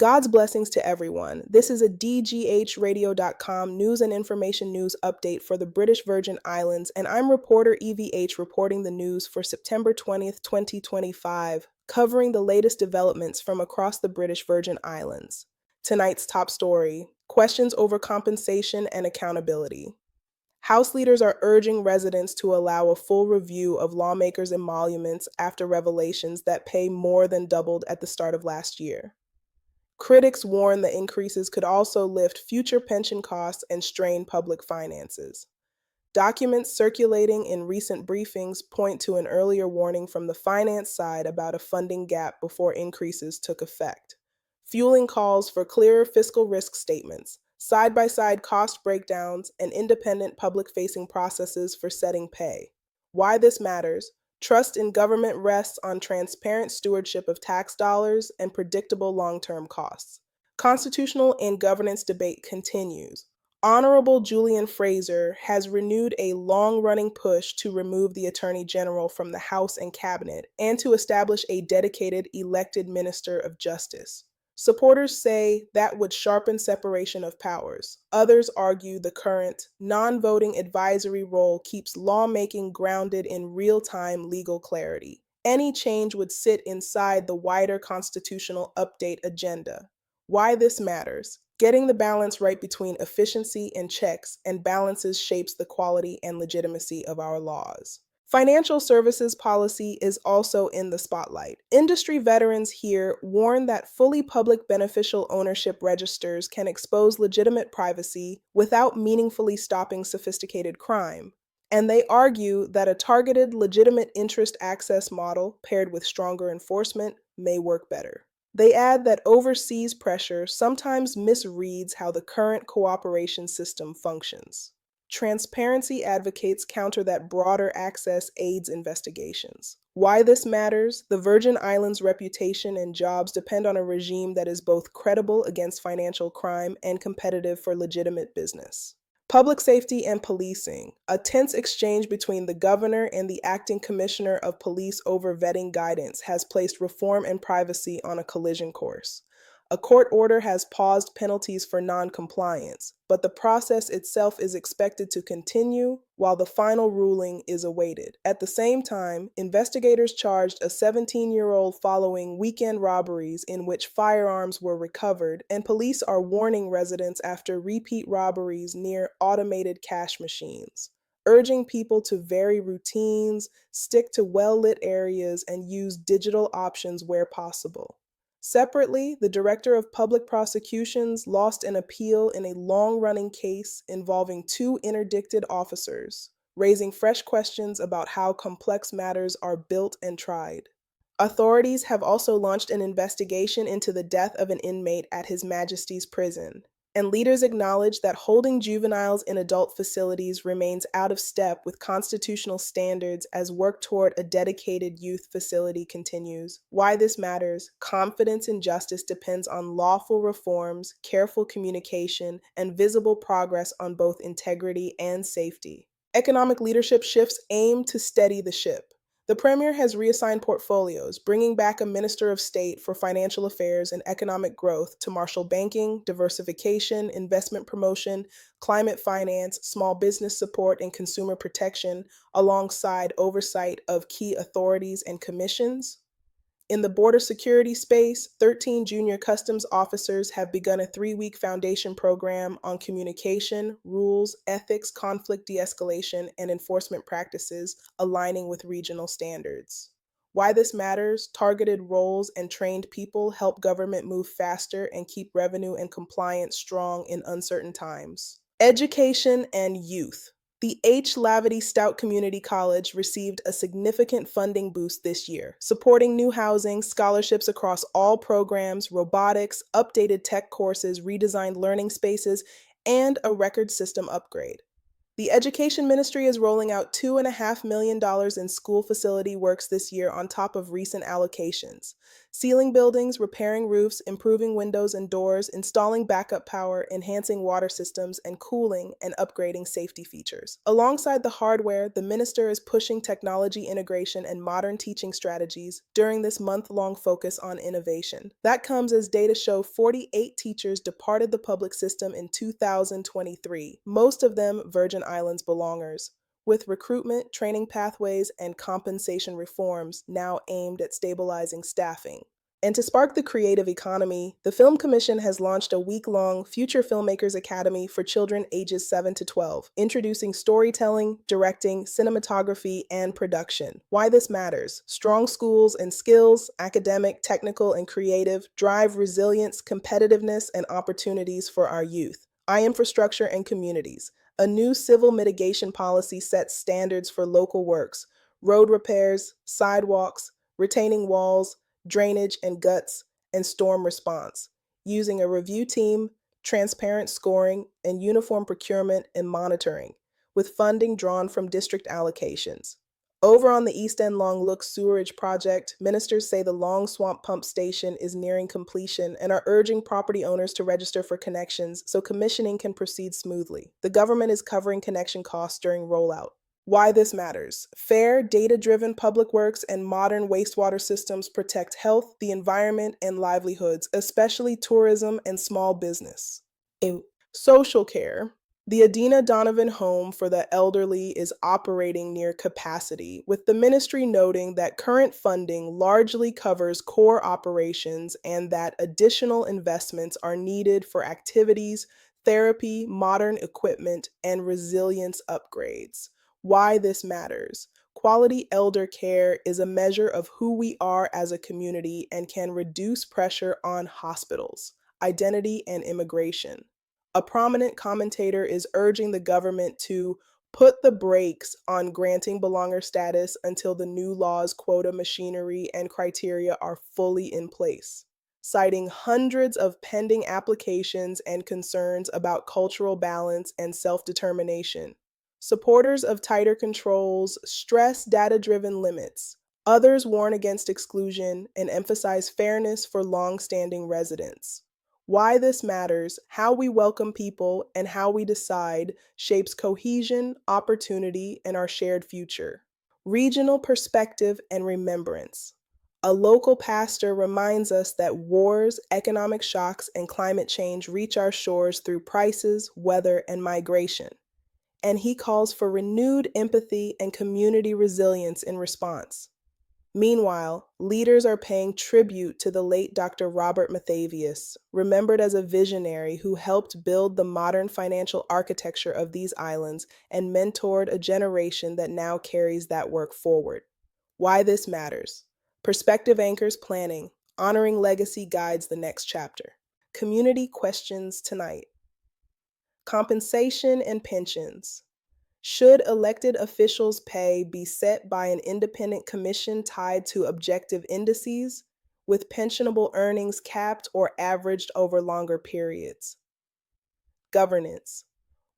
God's blessings to everyone. This is a DGHradio.com news and information news update for the British Virgin Islands, and I'm reporter EVH reporting the news for September 20th, 2025, covering the latest developments from across the British Virgin Islands. Tonight's top story: questions over compensation and accountability. House leaders are urging residents to allow a full review of lawmakers' emoluments after revelations that pay more than doubled at the start of last year. Critics warn the increases could also lift future pension costs and strain public finances. Documents circulating in recent briefings point to an earlier warning from the finance side about a funding gap before increases took effect, fueling calls for clearer fiscal risk statements, side-by-side cost breakdowns, and independent public-facing processes for setting pay. Why this matters: trust in government rests on transparent stewardship of tax dollars and predictable long-term costs. Constitutional and governance debate continues. Honorable Julian Fraser has renewed a long-running push to remove the Attorney General from the House and Cabinet and to establish a dedicated elected Minister of Justice. Supporters say that would sharpen separation of powers. Others argue the current, non-voting advisory role keeps lawmaking grounded in real-time legal clarity. Any change would sit inside the wider constitutional update agenda. Why this matters: getting the balance right between efficiency and checks and balances shapes the quality and legitimacy of our laws. Financial services policy is also in the spotlight. Industry veterans here warn that fully public beneficial ownership registers can expose legitimate privacy without meaningfully stopping sophisticated crime. And they argue that a targeted legitimate interest access model paired with stronger enforcement may work better. They add that overseas pressure sometimes misreads how the current cooperation system functions. Transparency advocates counter that broader access aids investigations. Why this matters: the Virgin Islands' reputation and jobs depend on a regime that is both credible against financial crime and competitive for legitimate business. Public safety and policing. A tense exchange between the governor and the acting commissioner of police over vetting guidance has placed reform and privacy on a collision course. A court order has paused penalties for non-compliance, but the process itself is expected to continue while the final ruling is awaited. At the same time, investigators charged a 17-year-old following weekend robberies in which firearms were recovered, and police are warning residents after repeat robberies near automated cash machines, urging people to vary routines, stick to well-lit areas, and use digital options where possible. Separately, the Director of Public Prosecutions lost an appeal in a long-running case involving two interdicted officers, raising fresh questions about how complex matters are built and tried. Authorities have also launched an investigation into the death of an inmate at His Majesty's Prison, and leaders acknowledge that holding juveniles in adult facilities remains out of step with constitutional standards as work toward a dedicated youth facility continues. Why this matters: confidence in justice depends on lawful reforms, careful communication, and visible progress on both integrity and safety. Economic leadership shifts aim to steady the ship. The Premier has reassigned portfolios, bringing back a Minister of State for Financial Affairs and Economic Growth to marshal banking, diversification, investment promotion, climate finance, small business support, and consumer protection, alongside oversight of key authorities and commissions. In the border security space, 13 junior customs officers have begun a 3-week foundation program on communication, rules, ethics, conflict de-escalation, and enforcement practices aligning with regional standards. Why this matters: targeted roles and trained people help government move faster and keep revenue and compliance strong in uncertain times. Education and youth. The H. Lavity Stout Community College received a significant funding boost this year, supporting new housing, scholarships across all programs, robotics, updated tech courses, redesigned learning spaces, and a record system upgrade. The Education Ministry is rolling out $2.5 million in school facility works this year on top of recent allocations. Sealing buildings, repairing roofs, improving windows and doors, installing backup power, enhancing water systems and cooling, and upgrading safety features. Alongside the hardware, the minister is pushing technology integration and modern teaching strategies during this month-long focus on innovation. That comes as data show 48 teachers departed the public system in 2023, most of them Virgin Islands belongers, with recruitment, training pathways, and compensation reforms now aimed at stabilizing staffing. And to spark the creative economy, the Film Commission has launched a week-long Future Filmmakers Academy for children ages 7 to 12, introducing storytelling, directing, cinematography, and production. Why this matters: strong schools and skills, academic, technical, and creative, drive resilience, competitiveness, and opportunities for our youth. Infrastructure and communities. A new civil mitigation policy sets standards for local works, road repairs, sidewalks, retaining walls, drainage and guts, and storm response, using a review team, transparent scoring, and uniform procurement and monitoring, with funding drawn from district allocations. Over on the East End Long Look sewerage project, ministers say the Long Swamp Pump Station is nearing completion and are urging property owners to register for connections so commissioning can proceed smoothly. The government is covering connection costs during rollout. Why this matters: fair, data-driven public works and modern wastewater systems protect health, the environment, and livelihoods, especially tourism and small business. In social care, the Adina Donovan Home for the Elderly is operating near capacity, with the ministry noting that current funding largely covers core operations and that additional investments are needed for activities, therapy, modern equipment, and resilience upgrades. Why this matters: quality elder care is a measure of who we are as a community and can reduce pressure on hospitals, identity, and immigration. A prominent commentator is urging the government to put the brakes on granting belonger status until the new law's quota machinery and criteria are fully in place, citing hundreds of pending applications and concerns about cultural balance and self-determination. Supporters of tighter controls stress data-driven limits. Others warn against exclusion and emphasize fairness for long-standing residents. Why this matters: how we welcome people and how we decide shapes cohesion, opportunity, and our shared future. Regional perspective and remembrance. A local pastor reminds us that wars, economic shocks, and climate change reach our shores through prices, weather, and migration. And he calls for renewed empathy and community resilience in response. Meanwhile, leaders are paying tribute to the late Dr. Robert Mathavius, remembered as a visionary who helped build the modern financial architecture of these islands and mentored a generation that now carries that work forward. Why this matters: perspective anchors planning, honoring legacy guides the next chapter. Community questions tonight. Compensation and pensions. Should elected officials' pay be set by an independent commission tied to objective indices, with pensionable earnings capped or averaged over longer periods? Governance.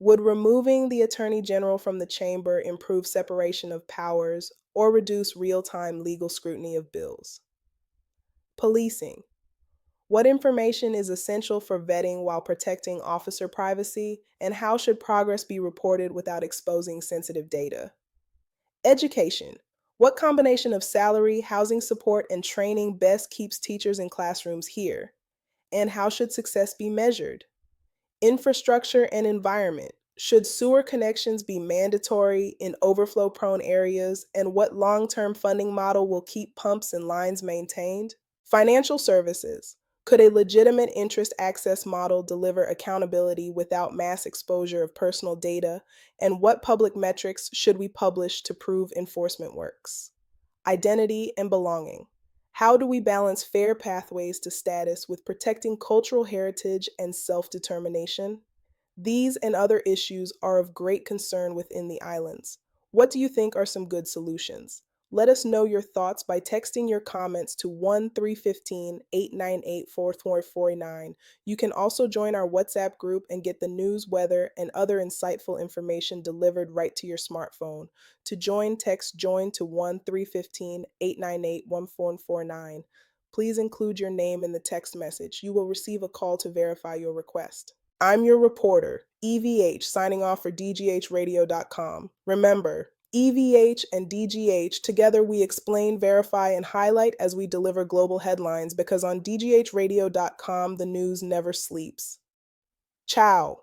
Would removing the Attorney General from the chamber improve separation of powers or reduce real-time legal scrutiny of bills? Policing. What information is essential for vetting while protecting officer privacy, and how should progress be reported without exposing sensitive data? Education. What combination of salary, housing support, and training best keeps teachers in classrooms here? And how should success be measured? Infrastructure and environment. Should sewer connections be mandatory in overflow-prone areas, and what long-term funding model will keep pumps and lines maintained? Financial services. Could a legitimate interest access model deliver accountability without mass exposure of personal data? And what public metrics should we publish to prove enforcement works? Identity and belonging. How do we balance fair pathways to status with protecting cultural heritage and self-determination? These and other issues are of great concern within the islands. What do you think are some good solutions? Let us know your thoughts by texting your comments to 1-315-898-4449. You can also join our WhatsApp group and get the news, weather, and other insightful information delivered right to your smartphone. To join, text JOIN to 1-315-898-1449. Please include your name in the text message. You will receive a call to verify your request. I'm your reporter, EVH, signing off for DGHradio.com. Remember, EVH and DGH, together we explain, verify, and highlight as we deliver global headlines, because on DGHradio.com, the news never sleeps. Ciao.